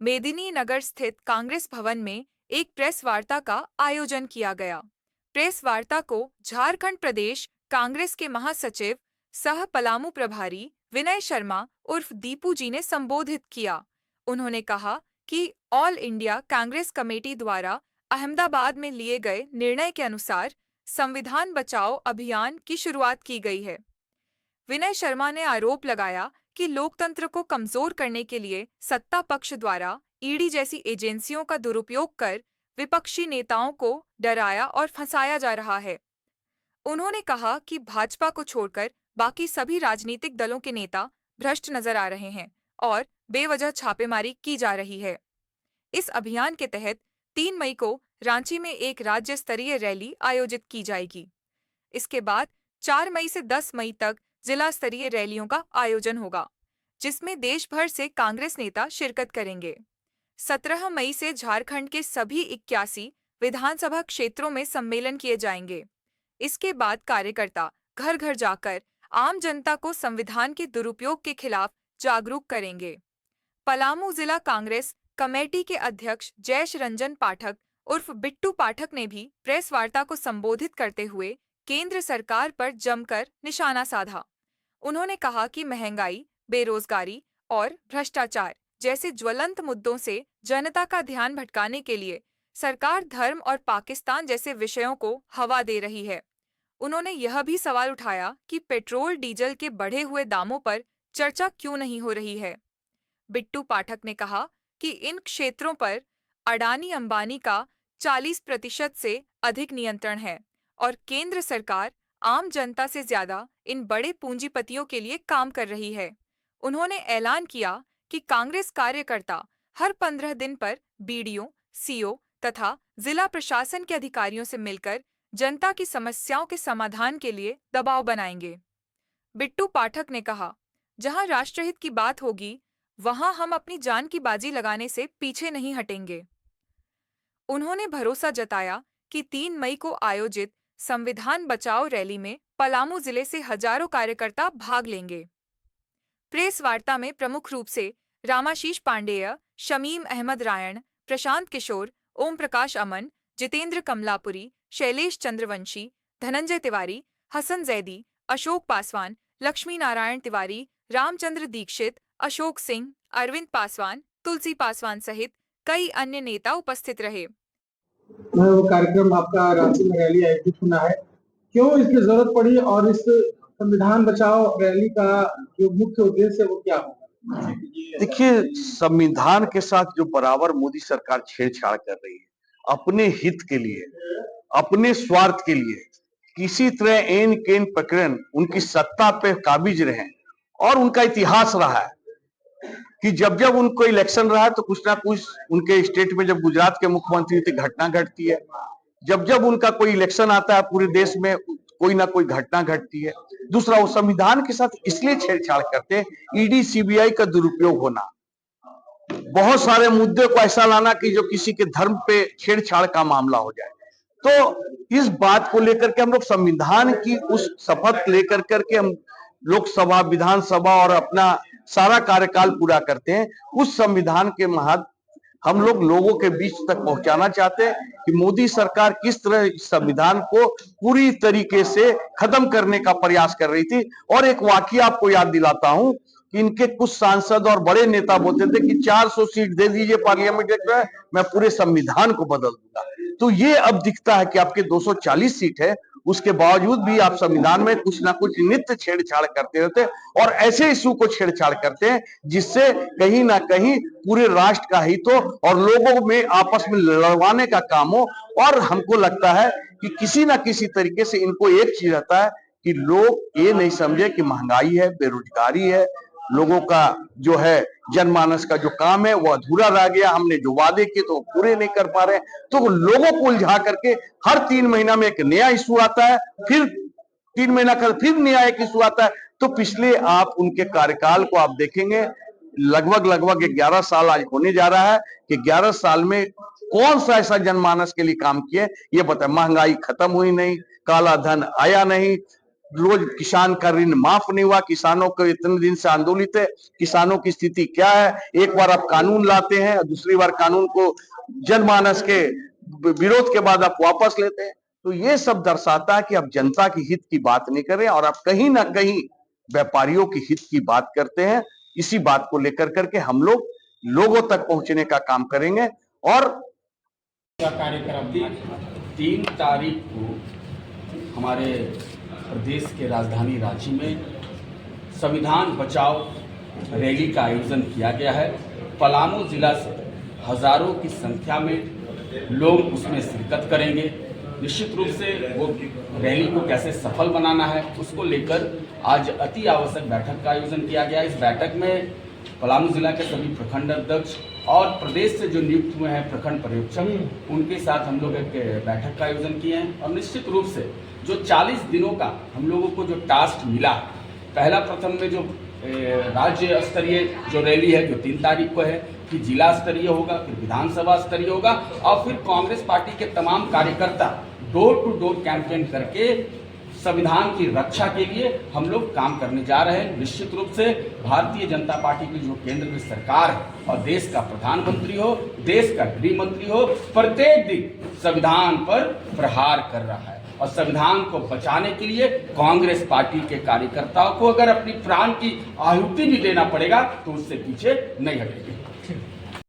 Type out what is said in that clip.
मेदिनीनगर स्थित कांग्रेस भवन में एक प्रेस वार्ता का आयोजन किया गया। प्रेस वार्ता को झारखंड प्रदेश कांग्रेस के महासचिव सह पलामू प्रभारी विनय शर्मा उर्फ दीपू जी ने संबोधित किया। उन्होंने कहा कि ऑल इंडिया कांग्रेस कमेटी द्वारा अहमदाबाद में लिए गए निर्णय के अनुसार संविधान बचाओ अभियान की शुरुआत की गई है। विनय शर्मा ने आरोप लगाया कि लोकतंत्र को कमजोर करने के लिए सत्ता पक्ष द्वारा ईडी जैसी एजेंसियों का दुरुपयोग कर विपक्षी नेताओं को डराया और फंसाया जा रहा है। उन्होंने कहा कि भाजपा को छोड़कर बाकी सभी राजनीतिक दलों के नेता भ्रष्ट नजर आ रहे हैं और बेवजह छापेमारी की जा रही है। इस अभियान के तहत 3 मई को रांची में एक राज्य स्तरीय रैली आयोजित की जाएगी। इसके बाद 4 मई से 10 मई तक जिला स्तरीय रैलियों का आयोजन होगा, जिसमें देश भर से कांग्रेस नेता शिरकत करेंगे। 17 मई से झारखंड के सभी 81 विधानसभा क्षेत्रों में सम्मेलन किए जाएंगे। इसके बाद कार्यकर्ता घर घर जाकर आम जनता को संविधान के दुरुपयोग के खिलाफ जागरूक करेंगे। पलामू जिला कांग्रेस कमेटी के अध्यक्ष जयेश रंजन पाठक उर्फ बिट्टू पाठक ने भी प्रेस वार्ता को संबोधित करते हुए केंद्र सरकार पर जमकर निशाना साधा। उन्होंने कहा कि महंगाई, बेरोजगारी और भ्रष्टाचार जैसे ज्वलंत मुद्दों से जनता का ध्यान भटकाने के लिए सरकार धर्म और पाकिस्तान जैसे विषयों को हवा दे रही है। उन्होंने यह भी सवाल उठाया कि पेट्रोल डीजल के बढ़े हुए दामों पर चर्चा क्यों नहीं हो रही है। बिट्टू पाठक ने कहा कि इन क्षेत्रों पर अडानी अंबानी का 40% से अधिक नियंत्रण है और केंद्र सरकार आम जनता से ज्यादा इन बड़े पूंजीपतियों के लिए काम कर रही है। उन्होंने ऐलान किया कि कांग्रेस कार्यकर्ता हर 15 दिन पर बीडीओ, सीओ तथा जिला प्रशासन के अधिकारियों से मिलकर जनता की समस्याओं के समाधान के लिए दबाव बनाएंगे। बिट्टू पाठक ने कहा, जहां राष्ट्रहित की बात होगी वहां हम अपनी जान की बाजी लगाने से पीछे नहीं हटेंगे। उन्होंने भरोसा जताया कि 3 मई को आयोजित संविधान बचाओ रैली में पलामू जिले से हजारों कार्यकर्ता भाग लेंगे। प्रेस वार्ता में प्रमुख रूप से रामाशीष पांडेय, शमीम अहमद रायण, प्रशांत किशोर, ओम प्रकाश अमन, जितेंद्र कमलापुरी, शैलेश चंद्रवंशी, धनंजय तिवारी, हसन जैदी, अशोक पासवान, लक्ष्मी नारायण तिवारी, रामचंद्र दीक्षित, अशोक सिंह, अरविंद पासवान, तुलसी पासवान सहित कई अन्य नेता उपस्थित रहे। वो कार्यक्रम आपका रांची में रैली आयोजित होना है, क्यों इसकी जरूरत पड़ी और इस संविधान बचाओ रैली का जो मुख्य उद्देश्य है वो क्या होगा? देखिए, संविधान के साथ जो बराबर मोदी सरकार छेड़छाड़ कर रही है, अपने हित के लिए, अपने स्वार्थ के लिए, किसी तरह एन केन पकड़न उनकी सत्ता पे काबिज रहे। और उनका इतिहास रहा है कि जब जब उनको इलेक्शन रहा तो कुछ ना कुछ उनके स्टेट में, जब गुजरात के मुख्यमंत्री थे, घटना घटती है। जब जब उनका कोई इलेक्शन आता है पूरे देश में कोई ना कोई घटना घटती है। दूसरा, वो संविधान के साथ इसलिए छेड़छाड़ करते हैं, ईडी सीबीआई का दुरुपयोग होना, बहुत सारे मुद्दे को ऐसा लाना कि जो किसी के धर्म पे छेड़छाड़ का मामला हो जाए। तो इस बात को लेकर के हम लोग संविधान की उस शपथ लेकर करके हम लोकसभा, विधानसभा और अपना सारा कार्यकाल पूरा करते हैं। उस संविधान के महत्व हम लोग लोगों के बीच तक पहुंचाना चाहते हैं कि मोदी सरकार किस तरह इस संविधान को पूरी तरीके से खत्म करने का प्रयास कर रही थी। और एक वाकया आपको याद दिलाता हूं कि इनके कुछ सांसद और बड़े नेता बोलते थे कि 400 सीट दे दीजिए पार्लियामेंट में, मैं पूरे संविधान को बदल दूंगा। तो ये अब दिखता है कि आपके 240 सीट है, उसके बावजूद भी आप संविधान में कुछ ना कुछ नित्य छेड़छाड़ करते रहते हैं और ऐसे इशू को छेड़छाड़ करते हैं जिससे कहीं ना कहीं पूरे राष्ट्र का हित हो और लोगों में आपस में लड़वाने का काम हो। और हमको लगता है कि किसी ना किसी तरीके से इनको एक चीज रहता है कि लोग ये नहीं समझे कि महंगाई है, बेरोजगारी है, लोगों का जो है जनमानस का जो काम है वो अधूरा रह गया, हमने जो वादे किए तो पूरे नहीं कर पा रहे। तो लोगों को उलझा करके हर 3 महीना में एक नया इशू आता है, फिर 3 महीना कर फिर नया एक इशू आता है। तो पिछले आप उनके कार्यकाल को आप देखेंगे, लगभग 11 साल आज होने जा रहा है कि 11 साल में कौन सा ऐसा जनमानस के लिए काम किए ये बताए। महंगाई खत्म हुई नहीं, काला धन आया नहीं, रोज किसान का ऋण माफ नहीं हुआ, किसानों को इतने दिन से आंदोलित है, किसानों की स्थिति क्या है। एक बार आप कानून लाते हैं और दूसरी बार कानून को जनमानस के विरोध के बाद आप वापस लेते हैं। तो ये सब दर्शाता है कि आप जनता की हित की बात नहीं कर रहे और आप कहीं ना कहीं व्यापारियों की हित की बात करते हैं। इसी बात को लेकर करके हम लोग लोगों तक पहुंचने का काम करेंगे। और कार्यक्रम 3 तारीख को हमारे प्रदेश के राजधानी रांची में संविधान बचाओ रैली का आयोजन किया गया है। पलामू जिला से हजारों की संख्या में लोग उसमें शिरकत करेंगे। निश्चित रूप से वो रैली को कैसे सफल बनाना है उसको लेकर आज अति आवश्यक बैठक का आयोजन किया गया। इस बैठक में पलामू जिला के सभी प्रखंड अध्यक्ष और प्रदेश से जो नियुक्त हुए हैं प्रखंड पर्यवेक्षक, उनके साथ हम लोग एक बैठक का आयोजन किए हैं। और निश्चित रूप से जो 40 दिनों का हम लोगों को जो टास्क मिला, पहला प्रथम में जो राज्य स्तरीय जो रैली है जो 3 तारीख को है, कि जिला स्तरीय होगा, फिर विधानसभा स्तरीय होगा और फिर कांग्रेस पार्टी के तमाम कार्यकर्ता डोर टू डोर कैंपेन करके संविधान की रक्षा के लिए हम लोग काम करने जा रहे हैं। निश्चित रूप से भारतीय जनता पार्टी की जो केंद्र में सरकार है और देश का प्रधानमंत्री हो, देश का गृह मंत्री हो, प्रत्येक दिन संविधान पर प्रहार कर रहा है और संविधान को बचाने के लिए कांग्रेस पार्टी के कार्यकर्ताओं को अगर अपनी प्राण की आहुति भी देना पड़ेगा तो उससे पीछे नहीं हटेंगे।